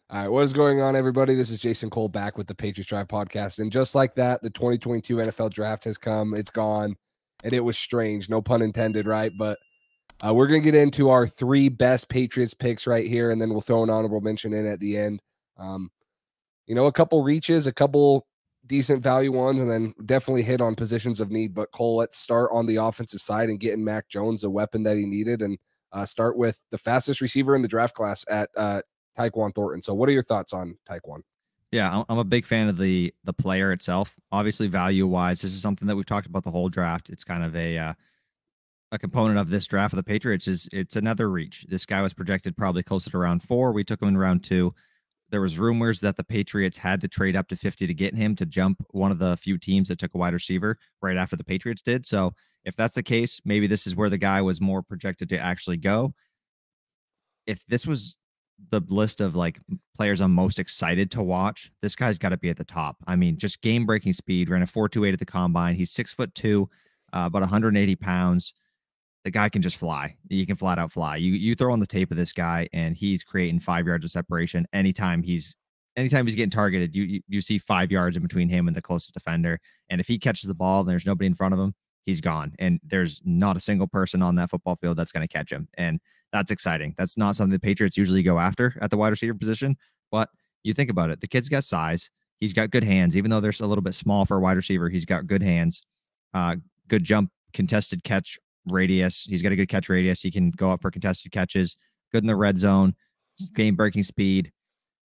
All right, what is going on, everybody? This is Jason Cole back with the Patriots Drive podcast. And just like that, the 2022 NFL draft has come. It's gone. And it was strange. No pun intended, right? But we're going to get into our three best Patriots picks right here. And then we'll throw an honorable mention in at the end. A couple reaches, a couple decent value ones, and then definitely hit on positions of need. But Cole, let's start on the offensive side and getting Mac Jones a weapon that he needed. And start with the fastest receiver in the draft class at Tyquan Thornton. So what are your thoughts on Tyquan? Yeah, I'm a big fan of the player itself. Obviously, value wise, this is something that we've talked about the whole draft. It's kind of a component of this draft of the Patriots. It's another reach. This guy was projected probably closer to round 4. We took him in round 2. There was rumors that the Patriots had to trade up to 50 to get him to jump one of the few teams that took a wide receiver right after the Patriots did. So if that's the case, maybe this is where the guy was more projected to actually go. If this was the list of like players I'm most excited to watch, this guy's got to be at the top. I mean, just game breaking speed, ran a 4.28 at the combine. He's 6'2", about 180 pounds. The guy can just fly. He can flat out fly. You throw on the tape of this guy and he's creating 5 yards of separation. Anytime he's getting targeted, you see 5 yards in between him and the closest defender. And if he catches the ball and there's nobody in front of him, he's gone. And there's not a single person on that football field that's going to catch him. And that's exciting. That's not something the Patriots usually go after at the wide receiver position. But you think about it, the kid's got size. He's got good hands. Even though they're a little bit small for a wide receiver, he's got good hands, good jump, contested catch radius. He's got a good catch radius. He can go up for contested catches, good in the red zone, game breaking speed.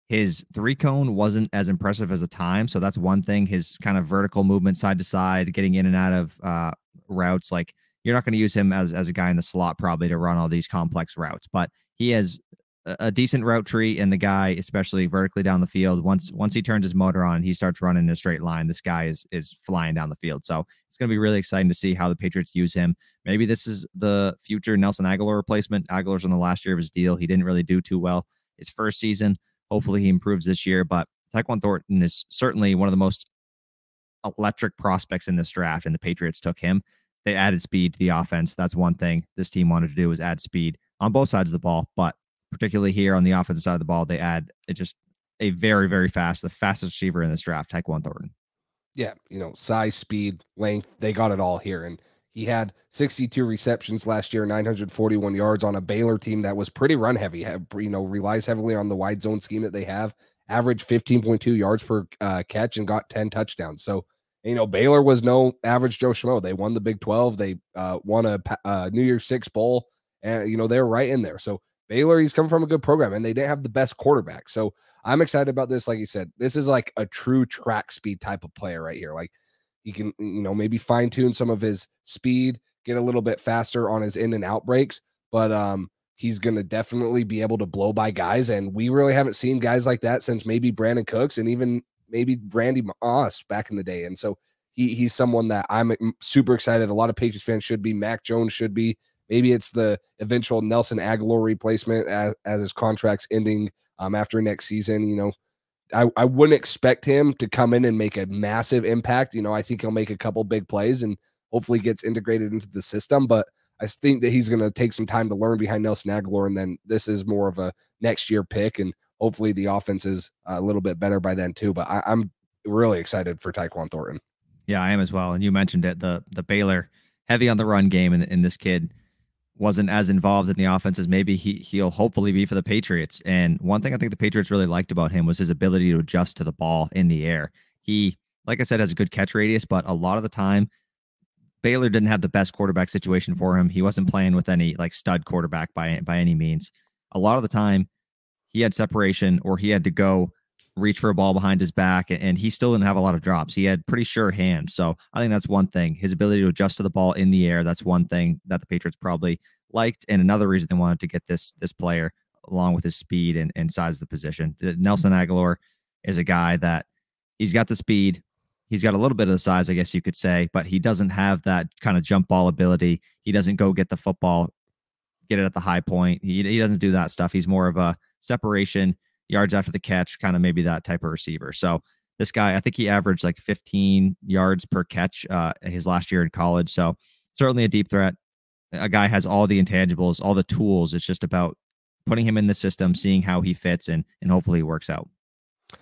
His 3-cone wasn't as impressive as a time. So that's one thing. His kind of vertical movement side to side, getting in and out of routes. Like, you're not going to use him as a guy in the slot probably to run all these complex routes, but he has a decent route tree, and the guy, especially vertically down the field, once he turns his motor on, he starts running in a straight line. This guy is flying down the field. So it's going to be really exciting to see how the Patriots use him. Maybe this is the future Nelson Agholor replacement. Agholor's on the last year of his deal. He didn't really do too well his first season. Hopefully he improves this year, but Tyquan Thornton is certainly one of the most electric prospects in this draft, and the Patriots took him. They added speed to the offense. That's one thing this team wanted to do, was add speed on both sides of the ball, but particularly here on the offensive side of the ball, they add just a very, very fast, the fastest receiver in this draft, Tyquan Thornton. Yeah, size, speed, length, they got it all here. And he had 62 receptions last year, 941 yards on a Baylor team that was pretty run heavy, relies heavily on the wide zone scheme that they have, averaged 15.2 yards per catch and got 10 touchdowns. So, Baylor was no average Joe Schmo. They won the Big 12. They won a New Year's Six bowl, and, they're right in there. So Baylor, he's come from a good program, and they didn't have the best quarterback. So I'm excited about this. Like you said, this is like a true track speed type of player right here. Like, he can, maybe fine tune some of his speed, get a little bit faster on his in and out breaks, but he's going to definitely be able to blow by guys. And we really haven't seen guys like that since maybe Brandon Cooks and even maybe Randy Moss back in the day. And so he's someone that I'm super excited. A lot of Patriots fans should be. Mac Jones should be. Maybe it's the eventual Nelson Agholor replacement as his contract's ending after next season. I wouldn't expect him to come in and make a massive impact. I think he'll make a couple big plays and hopefully gets integrated into the system. But I think that he's going to take some time to learn behind Nelson Agholor, and then this is more of a next year pick, and hopefully the offense is a little bit better by then too. But I'm really excited for Tyquan Thornton. Yeah, I am as well. And you mentioned it, the Baylor heavy on the run game, and this kid wasn't as involved in the offense as maybe he'll hopefully be for the Patriots. And one thing I think the Patriots really liked about him was his ability to adjust to the ball in the air. He, like I said, has a good catch radius, but a lot of the time Baylor didn't have the best quarterback situation for him. He wasn't playing with any like stud quarterback by any means. A lot of the time he had separation, or he had to go reach for a ball behind his back, and he still didn't have a lot of drops. He had pretty sure hands. So I think that's one thing. His ability to adjust to the ball in the air, that's one thing that the Patriots probably liked, and another reason they wanted to get this player, along with his speed and size of the position. Nelson Agholor is a guy that he's got the speed. He's got a little bit of the size, I guess you could say, but he doesn't have that kind of jump ball ability. He doesn't go get the football, get it at the high point. He doesn't do that stuff. He's more of a separation, yards after the catch, kind of maybe that type of receiver. So this guy, I think he averaged like 15 yards per catch his last year in college. So certainly a deep threat. A guy has all the intangibles, all the tools. It's just about putting him in the system, seeing how he fits, and hopefully it works out.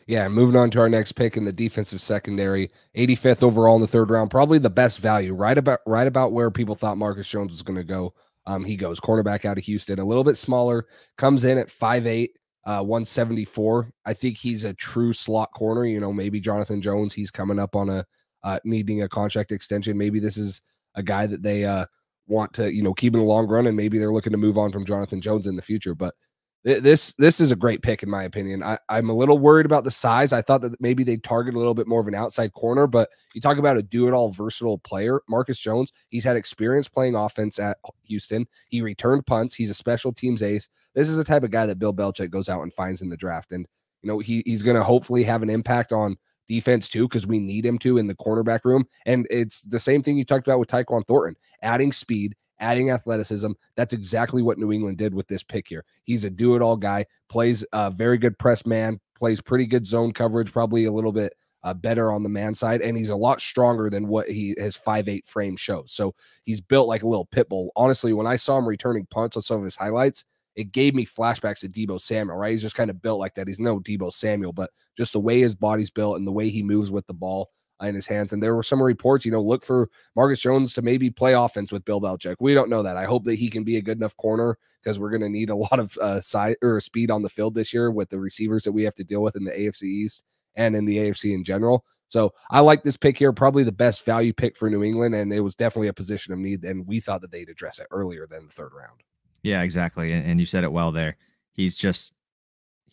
Yeah, moving on to our next pick in the defensive secondary, 85th overall in the third round, probably the best value, right about where people thought Marcus Jones was going to go. He goes cornerback out of Houston, a little bit smaller, comes in at 5'8", 174. I think he's a true slot corner. You know, maybe Jonathan Jones, he's coming up on a needing a contract extension. Maybe this is a guy that they want to, you know, keep in the long run, and maybe they're looking to move on from Jonathan Jones in the future. But this is a great pick in my opinion. I'm a little worried about the size. I thought that maybe they'd target a little bit more of an outside corner, but you talk about a do-it-all versatile player, Marcus Jones. He's had experience playing offense at Houston. He returned punts. He's a special teams ace. This is the type of guy that Bill Belichick goes out and finds in the draft. And, you know, he's going to hopefully have an impact on defense too, because we need him to in the cornerback room. And it's the same thing you talked about with Tyquan Thornton, adding speed, adding athleticism. That's exactly what New England did with this pick here. He's a do-it-all guy, plays a very good press man, plays pretty good zone coverage, probably a little bit better on the man side, and he's a lot stronger than what his 5'8" frame shows. So he's built like a little pit bull. Honestly, when I saw him returning punts on some of his highlights, it gave me flashbacks to Deebo Samuel, right? He's just kind of built like that. He's no Deebo Samuel, but just the way his body's built and the way he moves with the ball in his hands. And there were some reports, you know, look for Marcus Jones to maybe play offense with Bill Belichick. We don't know that. I hope that he can be a good enough corner, because we're going to need a lot of size or speed on the field this year with the receivers that we have to deal with in the AFC East and in the AFC in general. So I like this pick here, probably the best value pick for New England, and it was definitely a position of need, and we thought that they'd address it earlier than the third round. Yeah, exactly. And you said it well there. He's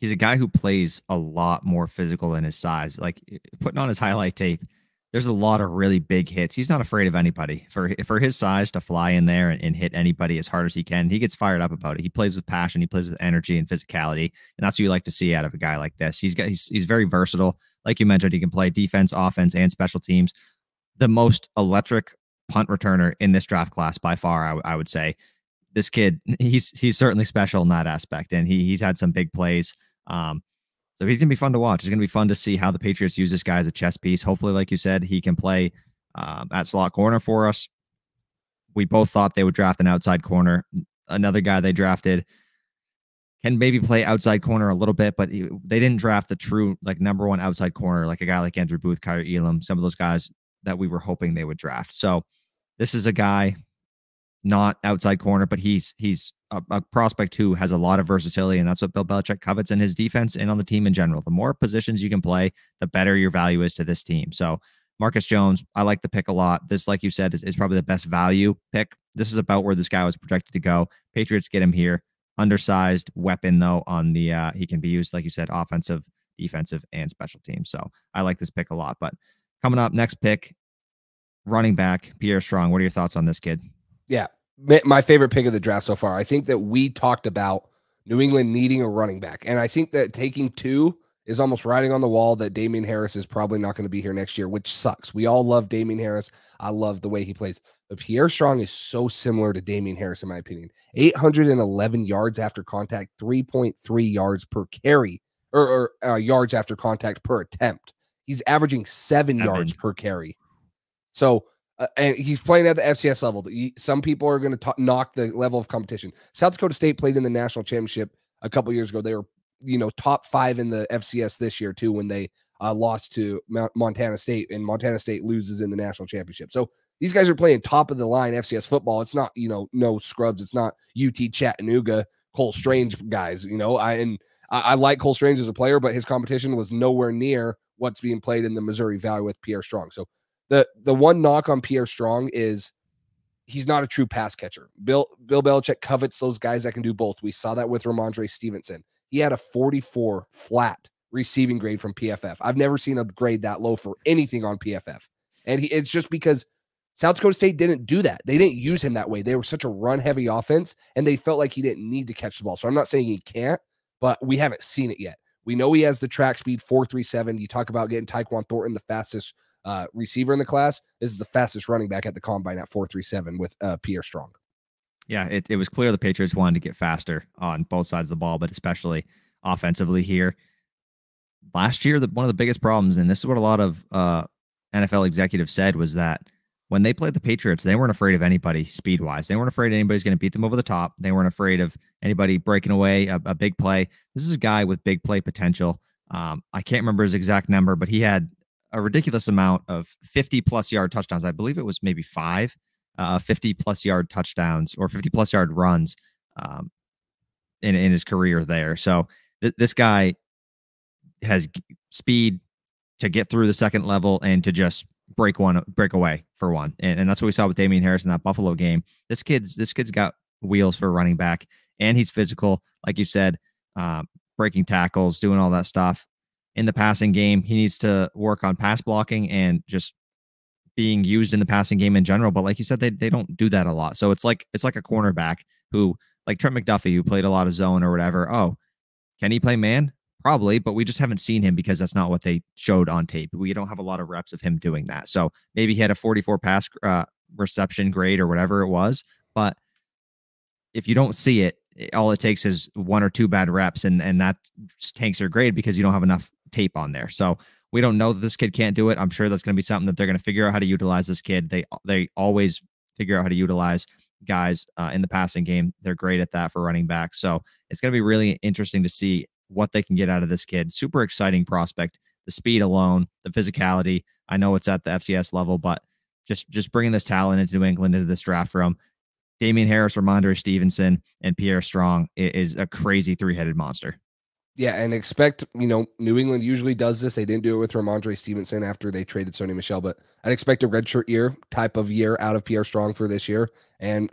a guy who plays a lot more physical than his size. Like, putting on his highlight tape, there's a lot of really big hits. He's not afraid of anybody. For his size to fly in there and hit anybody as hard as he can, he gets fired up about it. He plays with passion. He plays with energy and physicality, and that's what you like to see out of a guy like this. He's very versatile. Like you mentioned, he can play defense, offense, and special teams. The most electric punt returner in this draft class by far, I would say. This kid, he's certainly special in that aspect, and he's had some big plays. So he's going to be fun to watch. It's going to be fun to see how the Patriots use this guy as a chess piece. Hopefully, like you said, he can play at slot corner for us. We both thought they would draft an outside corner. Another guy they drafted can maybe play outside corner a little bit, but they didn't draft the true like number one outside corner, like a guy like Andrew Booth, Kyrie Elam, some of those guys that we were hoping they would draft. So this is a guy, not outside corner, but he's a prospect who has a lot of versatility, and that's what Bill Belichick covets in his defense and on the team in general. The more positions you can play, the better your value is to this team. So Marcus Jones, I like the pick a lot. This, like you said, is probably the best value pick. This is about where this guy was projected to go. Patriots get him here. Undersized weapon, though, on the he can be used, like you said, offensive, defensive, and special teams. So I like this pick a lot. But coming up, next pick, running back, Pierre Strong. What are your thoughts on this kid? Yeah, my favorite pick of the draft so far. I think that we talked about New England needing a running back, and I think that taking two is almost writing on the wall that Damian Harris is probably not going to be here next year, which sucks. We all love Damian Harris. I love the way he plays. But Pierre Strong is so similar to Damian Harris, in my opinion. 811 yards after contact, 3.3 yards per carry, or yards after contact per attempt. He's averaging 7 yards per carry. So, and he's playing at the FCS level. Some people are going to knock the level of competition. South Dakota State played in the national championship a couple years ago. They were, top 5 in the FCS this year too, when they lost to Montana State, and Montana State loses in the national championship. So these guys are playing top of the line FCS football. It's not, no scrubs. It's not UT Chattanooga, Cole Strange guys. I like Cole Strange as a player, but his competition was nowhere near what's being played in the Missouri Valley with Pierre Strong. So the one knock on Pierre Strong is he's not a true pass catcher. Bill Belichick covets those guys that can do both. We saw that with Ramondre Stevenson. He had a 44 flat receiving grade from PFF. I've never seen a grade that low for anything on PFF. And it's just because South Dakota State didn't do that. They didn't use him that way. They were such a run-heavy offense, and they felt like he didn't need to catch the ball. So I'm not saying he can't, but we haven't seen it yet. We know he has the track speed, 4.37. You talk about getting Tyquan Thornton, the fastest receiver in the class. This is the fastest running back at the combine at 4.37 with Pierre Strong. Yeah, it was clear the Patriots wanted to get faster on both sides of the ball, but especially offensively here. Last year, one of the biggest problems, and this is what a lot of NFL executives said, was that when they played the Patriots, they weren't afraid of anybody speed wise. They weren't afraid anybody's going to beat them over the top. They weren't afraid of anybody breaking away a big play. This is a guy with big play potential. I can't remember his exact number, but he had a ridiculous amount of 50+ yard touchdowns. I believe it was maybe 5 50+ yard touchdowns or 50+ yard runs in his career there. So this guy has speed to get through the second level and to just break away for one. And that's what we saw with Damian Harris in that Buffalo game. This kid's got wheels for running back, and he's physical, like you said, breaking tackles, doing all that stuff. In the passing game, he needs to work on pass blocking and just being used in the passing game in general. But like you said, they don't do that a lot. So it's like a cornerback who, like Trent McDuffie, who played a lot of zone or whatever. Oh, can he play man? Probably, but we just haven't seen him because that's not what they showed on tape. We don't have a lot of reps of him doing that. So maybe he had a 44 pass reception grade or whatever it was. But if you don't see it, all it takes is 1 or 2 bad reps, and that tanks your grade because you don't have enough tape on there. So we don't know that this kid can't do it. I'm sure that's going to be something that they're going to figure out how to utilize this kid. They always figure out how to utilize guys in the passing game. They're great at that for running back. So it's going to be really interesting to see what they can get out of this kid. Super exciting prospect. The speed alone, the physicality. I know it's at the FCS level, but just bringing this talent into New England, into this draft room. Damian Harris, Ramondre Stevenson, and Pierre Strong is a crazy 3-headed monster. Yeah, and expect, New England usually does this. They didn't do it with Ramondre Stevenson after they traded Sony Michel, but I'd expect a redshirt year type of year out of Pierre Strong for this year. And,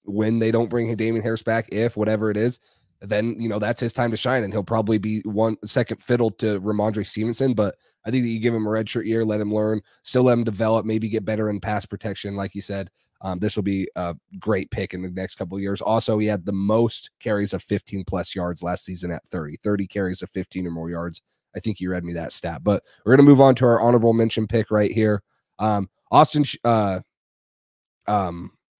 when they don't bring Damian Harris back, if whatever it is, then, that's his time to shine, and he'll probably be one second fiddle to Ramondre Stevenson. But I think that you give him a redshirt year, let him learn, still let him develop, maybe get better in pass protection, like you said. This will be a great pick in the next couple of years. Also, he had the most carries of 15+ yards last season at 30 carries of 15 or more yards. I think you read me that stat. But we're going to move on to our honorable mention pick right here. Austin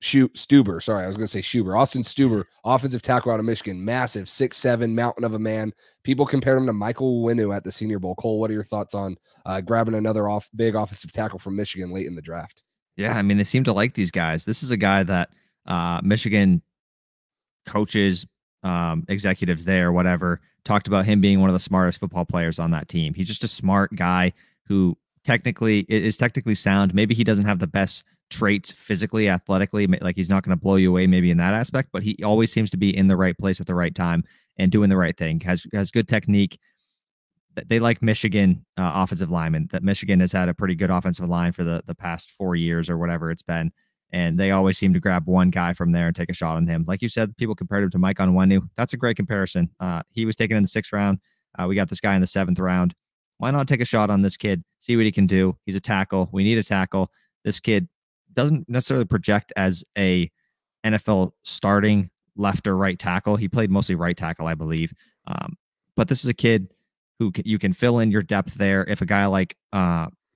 Stuber. Sorry, I was going to say Schuber. Austin Stuber, offensive tackle out of Michigan. Massive, 6'7", mountain of a man. People compared him to Michael Winu at the Senior Bowl. Cole, what are your thoughts on grabbing another big offensive tackle from Michigan late in the draft? Yeah, I mean, they seem to like these guys. This is a guy that Michigan coaches, executives there, whatever, talked about him being one of the smartest football players on that team. He's just a smart guy who is technically sound. Maybe he doesn't have the best traits physically, athletically, like he's not going to blow you away maybe in that aspect, but he always seems to be in the right place at the right time and doing the right thing. Has good technique. They like Michigan offensive linemen. That Michigan has had a pretty good offensive line for the past 4 years or whatever it's been. And they always seem to grab one guy from there and take a shot on him. Like you said, people compared him to Mike Onwenu. That's a great comparison. He was taken in the 6th round. We got this guy in the 7th round. Why not take a shot on this kid, see what he can do? He's a tackle. We need a tackle. This kid doesn't necessarily project as a NFL starting left or right tackle. He played mostly right tackle, I believe. But this is a kid who you can fill in your depth there. If a guy like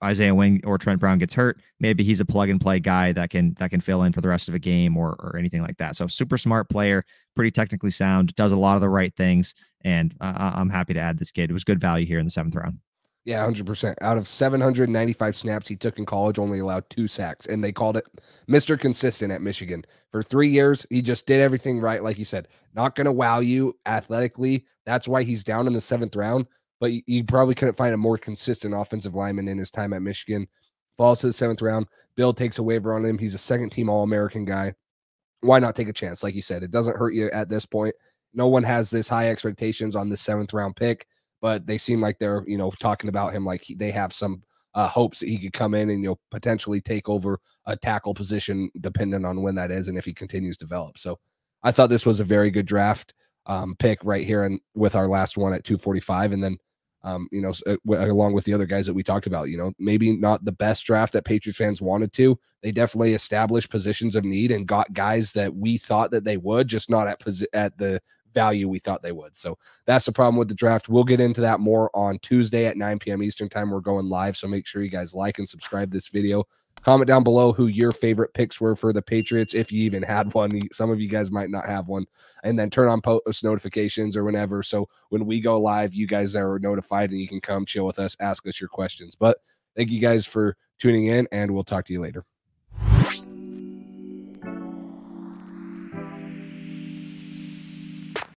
Isaiah Wing or Trent Brown gets hurt, maybe he's a plug and play guy that can fill in for the rest of a game or anything like that. So super smart player, pretty technically sound, does a lot of the right things. And I'm happy to add this kid. It was good value here in the 7th round. Yeah, 100%. Out of 795 snaps he took in college, only allowed 2 sacks, and they called it Mr. Consistent at Michigan. For 3 years, he just did everything right, like you said. Not going to wow you athletically. That's why he's down in the 7th round, but you probably couldn't find a more consistent offensive lineman in his time at Michigan. Falls to the 7th round. Bill takes a waiver on him. He's a second-team All-American guy. Why not take a chance? Like you said, it doesn't hurt you at this point. No one has this high expectations on the 7th round pick, but they seem like they're, talking about him like they have some hopes that he could come in and, potentially take over a tackle position depending on when that is and if he continues to develop. So I thought this was a very good draft pick right here and with our last one at 245. And then, along with the other guys that we talked about, maybe not the best draft that Patriots fans wanted to. They definitely established positions of need and got guys that we thought that they would, just not at the value we thought they would. So that's the problem with the draft. We'll get into that more on Tuesday at 9 p.m. Eastern time. We're going live, so make sure you guys like and subscribe this video. Comment down below who your favorite picks were for the Patriots, if you even had one. Some of you guys might not have one. And then turn on post notifications or whenever, so when we go live, you guys are notified and you can come chill with us, ask us your questions. But thank you guys for tuning in, and we'll talk to you later.